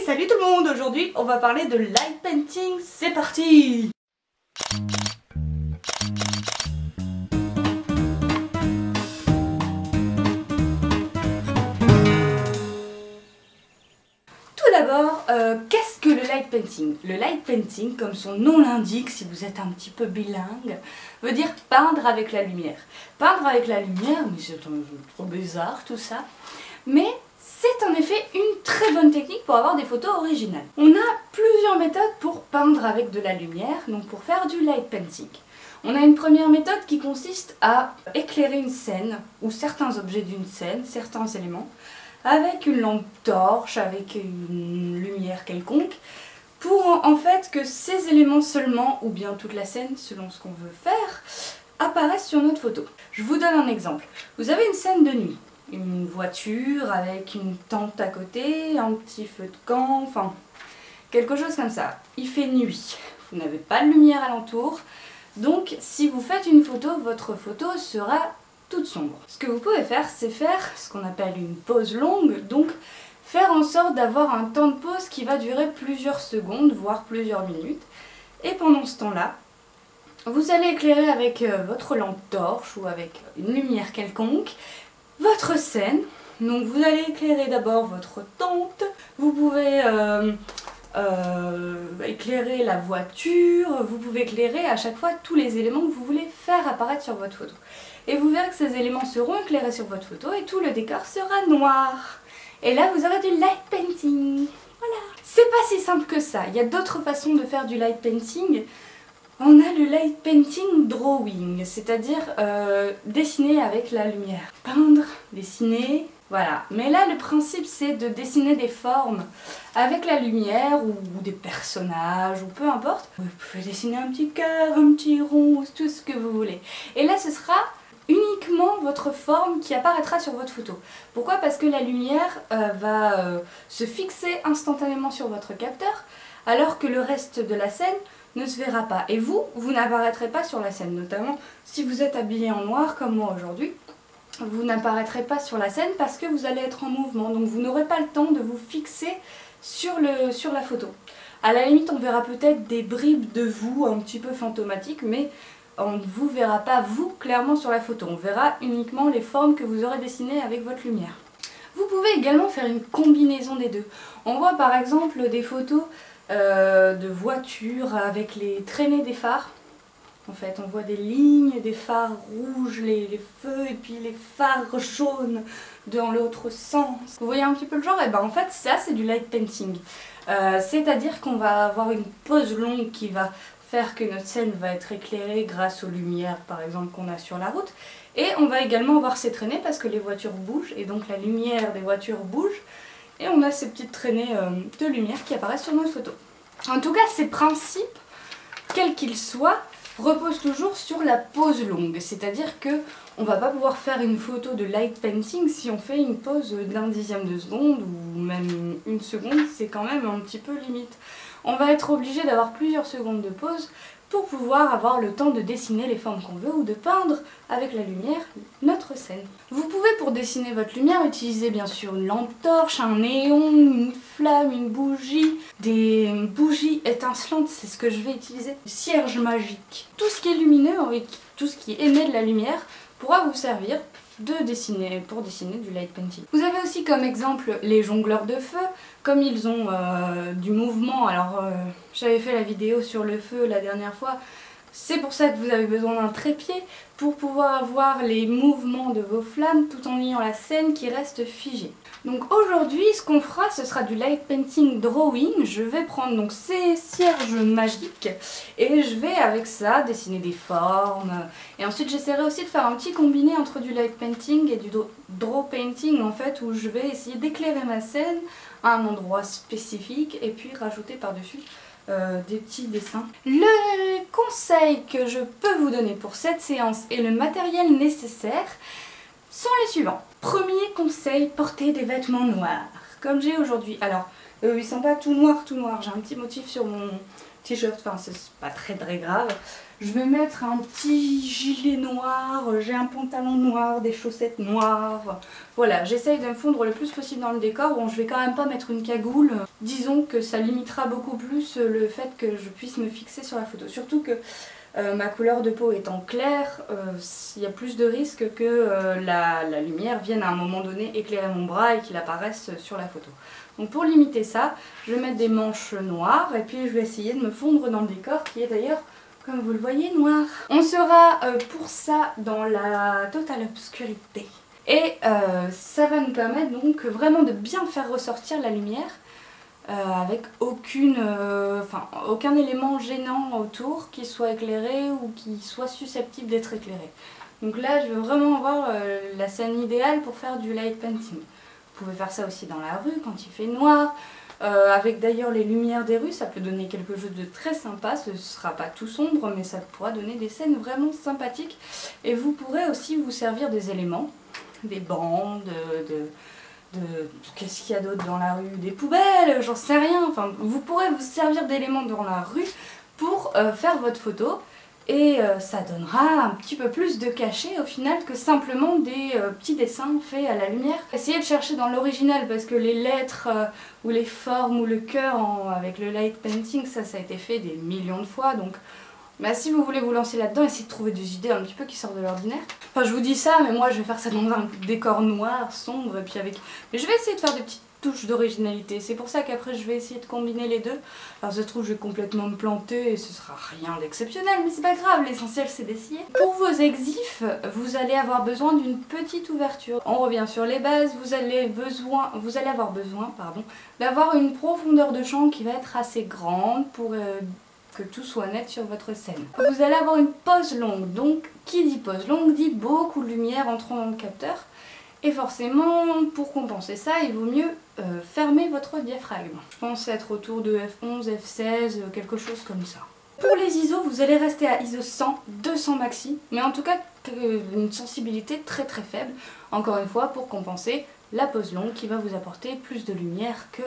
Hey, salut tout le monde! Aujourd'hui, on va parler de light painting. C'est parti! Tout d'abord, qu'est-ce que le light painting? Le light painting, comme son nom l'indique, si vous êtes un petit peu bilingue, veut dire peindre avec la lumière. Peindre avec la lumière, mais c'est trop bizarre tout ça. Mais c'est en effet une très bonne technique pour avoir des photos originales. On a plusieurs méthodes pour peindre avec de la lumière, donc pour faire du light painting. On a une première méthode qui consiste à éclairer une scène, ou certains objets d'une scène, certains éléments, avec une lampe torche, avec une lumière quelconque, pour en fait que ces éléments seulement, ou bien toute la scène, selon ce qu'on veut faire, apparaissent sur notre photo. Je vous donne un exemple. Vous avez une scène de nuit. Une voiture avec une tente à côté, un petit feu de camp, enfin quelque chose comme ça. Il fait nuit, vous n'avez pas de lumière alentour, donc si vous faites une photo, votre photo sera toute sombre. Ce que vous pouvez faire, c'est faire ce qu'on appelle une pause longue, donc faire en sorte d'avoir un temps de pause qui va durer plusieurs secondes, voire plusieurs minutes. Et pendant ce temps-là, vous allez éclairer avec votre lampe torche ou avec une lumière quelconque votre scène. Donc vous allez éclairer d'abord votre tente, vous pouvez éclairer la voiture, vous pouvez éclairer à chaque fois tous les éléments que vous voulez faire apparaître sur votre photo. Et vous verrez que ces éléments seront éclairés sur votre photo et tout le décor sera noir. Et là vous aurez du light painting. Voilà. C'est pas si simple que ça, il y a d'autres façons de faire du light painting. On a le light painting drawing, c'est-à-dire dessiner avec la lumière. Peindre, dessiner, voilà. Mais là, le principe, c'est de dessiner des formes avec la lumière ou des personnages ou peu importe. Vous pouvez dessiner un petit cœur, un petit rond, tout ce que vous voulez. Et là, ce sera uniquement votre forme qui apparaîtra sur votre photo. Pourquoi? Parce que la lumière va se fixer instantanément sur votre capteur, alors que le reste de la scène ne se verra pas. Et vous n'apparaîtrez pas sur la scène, notamment si vous êtes habillé en noir comme moi aujourd'hui. Vous n'apparaîtrez pas sur la scène parce que vous allez être en mouvement, donc vous n'aurez pas le temps de vous fixer sur la photo. À la limite, on verra peut-être des bribes de vous un petit peu fantomatiques, mais on ne vous verra pas vous clairement sur la photo. On verra uniquement les formes que vous aurez dessinées avec votre lumière. Vous pouvez également faire une combinaison des deux. On voit par exemple des photos de voitures avec les traînées des phares. En fait, on voit des lignes, des phares rouges, les feux et puis les phares jaunes dans l'autre sens. Vous voyez un petit peu le genre? Et ben en fait, ça c'est du light painting. C'est-à-dire qu'on va avoir une pause longue qui va faire que notre scène va être éclairée grâce aux lumières par exemple qu'on a sur la route. Et on va également avoir ces traînées parce que les voitures bougent et donc la lumière des voitures bouge. Et on a ces petites traînées de lumière qui apparaissent sur nos photos. En tout cas, ces principes, quels qu'ils soient, reposent toujours sur la pause longue. C'est-à-dire que on va pas pouvoir faire une photo de light painting si on fait une pause d'un dixième de seconde ou même une seconde, c'est quand même un petit peu limite. On va être obligé d'avoir plusieurs secondes de pause pour pouvoir avoir le temps de dessiner les formes qu'on veut ou de peindre avec la lumière notre scène. Vous pouvez pour dessiner votre lumière utiliser bien sûr une lampe torche, un néon, une flamme, une bougie, des bougies étincelantes, c'est ce que je vais utiliser, cierge magique. Tout ce qui est lumineux et tout ce qui émet de la lumière pourra vous servir pour dessiner du light painting. Vous avez aussi comme exemple les jongleurs de feu, comme ils ont du mouvement. Alors j'avais fait la vidéo sur le feu la dernière fois, c'est pour ça que vous avez besoin d'un trépied pour pouvoir avoir les mouvements de vos flammes tout en ayant la scène qui reste figée. Donc aujourd'hui ce qu'on fera, ce sera du light painting drawing. Je vais prendre donc ces cierges magiques et je vais avec ça dessiner des formes. Et ensuite j'essaierai aussi de faire un petit combiné entre du light painting et du draw painting en fait, où je vais essayer d'éclairer ma scène à un endroit spécifique et puis rajouter par-dessus des petits dessins. Le conseil que je peux vous donner pour cette séance et le matériel nécessaire sont les suivants. Premier conseil, portez des vêtements noirs, comme j'ai aujourd'hui. Alors, ils sont pas tout noirs, j'ai un petit motif sur t-shirt, enfin c'est pas très grave. Je vais mettre un petit gilet noir, j'ai un pantalon noir, des chaussettes noires. Voilà, j'essaye de me fondre le plus possible dans le décor. Bon, je vais quand même pas mettre une cagoule. Disons que ça limitera beaucoup plus le fait que je puisse me fixer sur la photo. Surtout que ma couleur de peau étant claire, il y a plus de risques que la lumière vienne à un moment donné éclairer mon bras et qu'il apparaisse sur la photo. Donc pour limiter ça, je vais mettre des manches noires et puis je vais essayer de me fondre dans le décor qui est d'ailleurs, comme vous le voyez, noir. On sera pour ça dans la totale obscurité. Et ça va nous permettre donc vraiment de bien faire ressortir la lumière avec aucun élément gênant autour qui soit éclairé ou qui soit susceptible d'être éclairé. Donc là, je veux vraiment avoir la scène idéale pour faire du light painting. Vous pouvez faire ça aussi dans la rue quand il fait noir. Avec d'ailleurs les lumières des rues, ça peut donner quelque chose de très sympa. Ce ne sera pas tout sombre, mais ça pourra donner des scènes vraiment sympathiques. Et vous pourrez aussi vous servir des éléments, des bancs, qu'est-ce qu'il y a d'autre dans la rue, des poubelles, j'en sais rien. Enfin, vous pourrez vous servir d'éléments dans la rue pour faire votre photo. Et ça donnera un petit peu plus de cachet au final que simplement des petits dessins faits à la lumière. Essayez de chercher dans l'original parce que les lettres ou les formes ou le cœur avec le light painting, ça a été fait des millions de fois. Donc bah, si vous voulez vous lancer là-dedans, essayez de trouver des idées un petit peu qui sortent de l'ordinaire. Enfin je vous dis ça, mais moi je vais faire ça dans un décor noir, sombre, et puis avec... Mais je vais essayer de faire des petites touche d'originalité. C'est pour ça qu'après je vais essayer de combiner les deux. Alors ça se trouve je vais complètement me planter et ce sera rien d'exceptionnel, mais c'est pas grave, l'essentiel c'est d'essayer. Pour vos exifs, vous allez avoir besoin d'une petite ouverture. On revient sur les bases, vous allez avoir besoin d'avoir une profondeur de champ qui va être assez grande pour que tout soit net sur votre scène. Vous allez avoir une pose longue, donc qui dit pose longue dit beaucoup de lumière entrant dans le capteur. Et forcément, pour compenser ça, il vaut mieux fermer votre diaphragme. Je pense être autour de F11, F16, quelque chose comme ça. Pour les ISO, vous allez rester à ISO 100, 200 maxi, mais en tout cas une sensibilité très faible, encore une fois pour compenser la pose longue qui va vous apporter plus de lumière que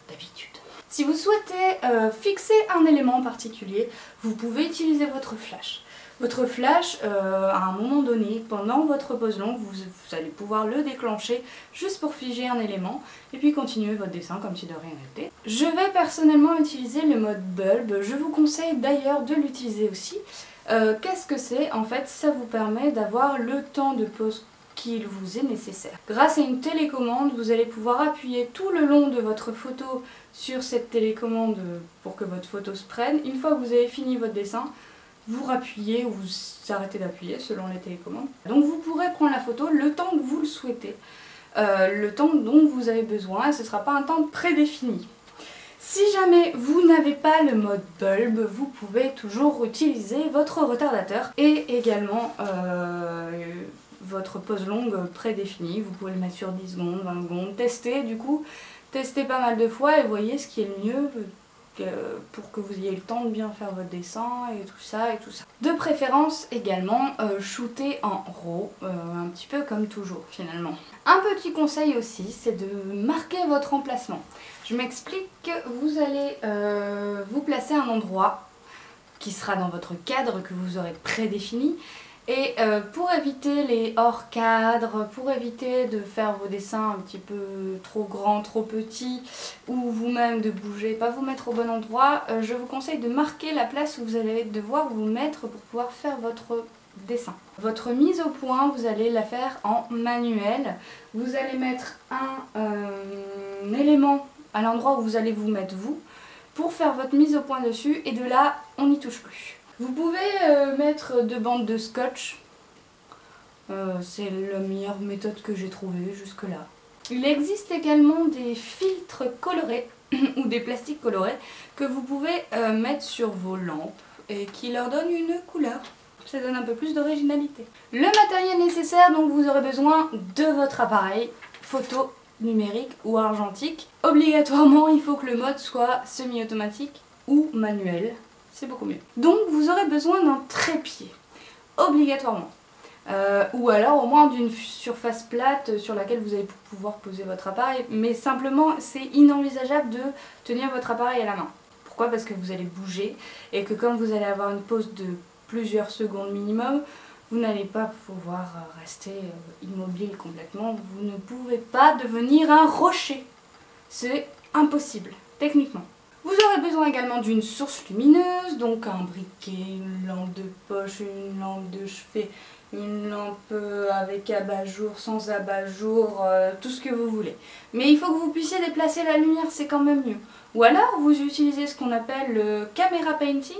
d'habitude. Si vous souhaitez fixer un élément en particulier, vous pouvez utiliser votre flash. Votre flash, à un moment donné, pendant votre pose longue, vous allez pouvoir le déclencher juste pour figer un élément et puis continuer votre dessin comme si de rien n'était. Je vais personnellement utiliser le mode bulb, je vous conseille d'ailleurs de l'utiliser aussi. Qu'est-ce que c'est? En fait, ça vous permet d'avoir le temps de pose qu'il vous est nécessaire. Grâce à une télécommande, vous allez pouvoir appuyer tout le long de votre photo sur cette télécommande pour que votre photo se prenne. Une fois que vous avez fini votre dessin, vous rappuyez ou vous arrêtez d'appuyer selon les télécommandes. Donc vous pourrez prendre la photo le temps que vous le souhaitez, le temps dont vous avez besoin, et ce ne sera pas un temps prédéfini. Si jamais vous n'avez pas le mode bulb, vous pouvez toujours utiliser votre retardateur et également votre pose longue prédéfinie. Vous pouvez le mettre sur 10 secondes, 20 secondes, tester du coup, testez pas mal de fois et voyez ce qui est le mieux pour que vous ayez le temps de bien faire votre dessin et tout ça. De préférence également shooter en RAW, un petit peu comme toujours finalement. Un petit conseil aussi, c'est de marquer votre emplacement. Je m'explique, vous allez vous placer à un endroit qui sera dans votre cadre que vous aurez prédéfini. Et pour éviter les hors cadres, pour éviter de faire vos dessins un petit peu trop grands, trop petits, ou vous-même de bouger, pas vous mettre au bon endroit, je vous conseille de marquer la place où vous allez devoir vous mettre pour pouvoir faire votre dessin. Votre mise au point, vous allez la faire en manuel. Vous allez mettre un élément à l'endroit où vous allez vous mettre vous, pour faire votre mise au point dessus, et de là, on n'y touche plus. Vous pouvez mettre 2 bandes de scotch, c'est la meilleure méthode que j'ai trouvée jusque là. Il existe également des filtres colorés ou des plastiques colorés que vous pouvez mettre sur vos lampes et qui leur donnent une couleur. Ça donne un peu plus d'originalité. Le matériel nécessaire, donc vous aurez besoin de votre appareil photo numérique ou argentique. Obligatoirement, il faut que le mode soit semi-automatique ou manuel. C'est beaucoup mieux. Donc vous aurez besoin d'un trépied, obligatoirement. Ou alors au moins d'une surface plate sur laquelle vous allez pouvoir poser votre appareil. Mais simplement, c'est inenvisageable de tenir votre appareil à la main. Pourquoi? Parce que vous allez bouger et que comme vous allez avoir une pause de plusieurs secondes minimum, vous n'allez pas pouvoir rester immobile complètement. Vous ne pouvez pas devenir un rocher. C'est impossible, techniquement. Vous aurez besoin également d'une source lumineuse, donc un briquet, une lampe de poche, une lampe de chevet, une lampe avec abat-jour, sans abat-jour, tout ce que vous voulez. Mais il faut que vous puissiez déplacer la lumière, c'est quand même mieux. Ou alors vous utilisez ce qu'on appelle le camera painting.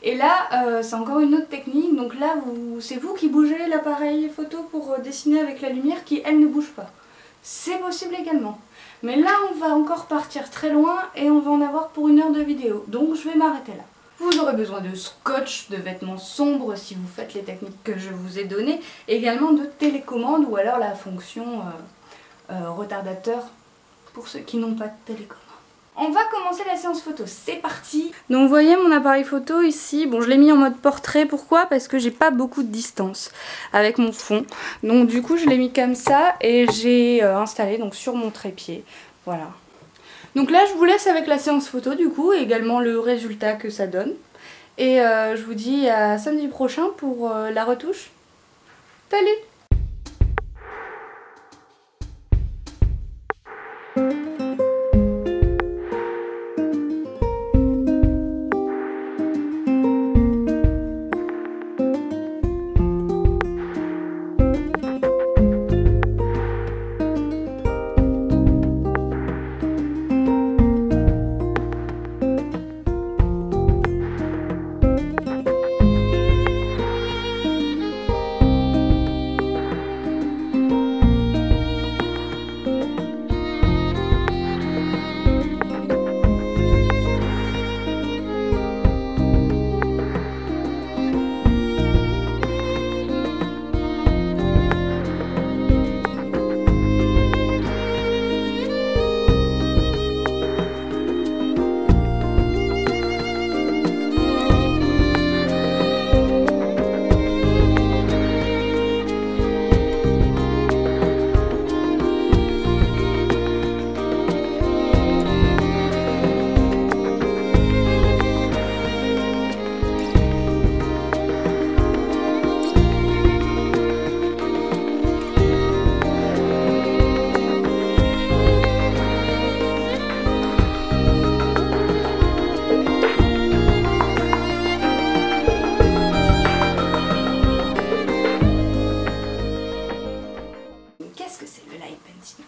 Et là, c'est encore une autre technique, donc là c'est vous qui bougez l'appareil photo pour dessiner avec la lumière qui, elle, ne bouge pas. C'est possible également. Mais là, on va encore partir très loin et on va en avoir pour 1 heure de vidéo. Donc je vais m'arrêter là. Vous aurez besoin de scotch, de vêtements sombres si vous faites les techniques que je vous ai données. Également de télécommande ou alors la fonction retardateur pour ceux qui n'ont pas de télécommande. On va commencer la séance photo, c'est parti. Donc vous voyez mon appareil photo ici, bon je l'ai mis en mode portrait, pourquoi? Parce que j'ai pas beaucoup de distance avec mon fond. Donc du coup je l'ai mis comme ça et j'ai installé donc sur mon trépied, voilà. Donc là je vous laisse avec la séance photo du coup et également le résultat que ça donne. Et je vous dis à samedi prochain pour la retouche. Salut!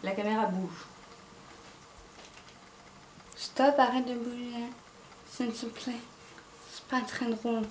La caméra bouge. Stop, arrête de bouger. S'il te plaît. C'est pas très drôle.